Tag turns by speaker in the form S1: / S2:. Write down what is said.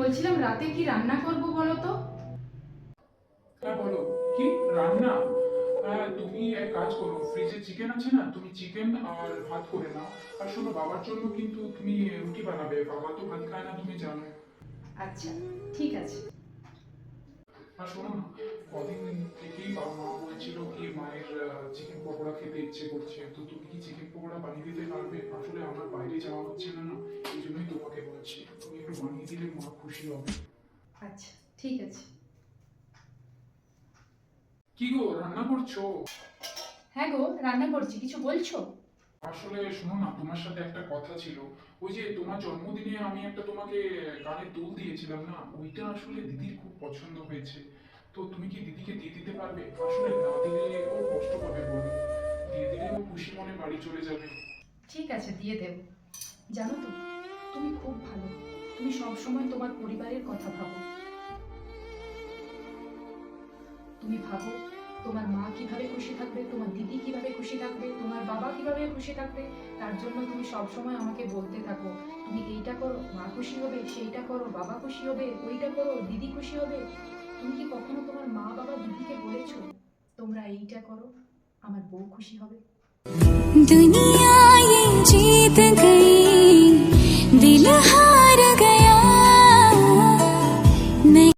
S1: বলছিলাম রাতে কি রান্না করব বলো তো।
S2: হ্যাঁ বলো। কি রান্না? হ্যাঁ, তুমি এক কাজ করো, ফ্রিজে চিকেন আছে না, তুমি চিকেন আর ভাত করে নাও। আর শোনো, বাবার জন্য কিন্তু তুমি রুটি বানাবে, বাবা তো ভাত খায় না তুমি জানো।
S1: আচ্ছা, ঠিক আছে।
S2: আর শোনো না, কদিন থেকেই বাবা মা বলছিল কি মায়ের চিকেন পকোড়া খেতে ইচ্ছে করছে, তো তুমি কি চিকেন পকোড়া বানিয়ে দিতে পারবে? আসলে আমার বাইরে যাওয়া হচ্ছে না, না এই জন্যই তোমাকে বলছি, তুমি একটু বানিয়ে দিলে মা খুশি হবে।
S1: আচ্ছা, ঠিক আছে।
S2: কি গো, রান্না করছো?
S1: হ্যাঁ গো, রান্না করছি, কিছু বলছো?
S2: আসলে শোনো না, তোমার সাথে একটা কথা ছিল। ওই যে তোমার জন্মদিনে আমি একটা তোমাকে কানের দুল দিয়েছিলাম না, ওইটা আসলে দিদির খুব পছন্দ হয়েছে। তো তুমি কি দিদিকে দিয়ে দিতে পারবে? আসলে না দিলে ও কষ্ট পাবে বলো, দিয়ে দিলে ও খুশি মনে বাড়ি চলে যাবে।
S1: ঠিক আছে, দিয়ে দেব। জানো তো, তুমি খুব ভালো। তুমি সব সময় তোমার পরিবারের কথা ভাবো। তুমি ভাবো তোমার মা কিভাবে খুশি থাকবে, তোমার দিদি কিভাবে খুশি থাকবে, তোমার বাবা কিভাবে খুশি থাকবে। তার জন্য তুমি সব সময় আমাকে বলতে থাকো, তুমি এইটা করো মা খুশি হবে, সেইটা করো বাবা খুশি হবে, ওইটা করো দিদি খুশি হবে। তুমি কি কখনো তোমার মা বাবা দিদিকে বলেছো তোমরা এইটা করো আমার বউ খুশি হবে?
S3: दुनिया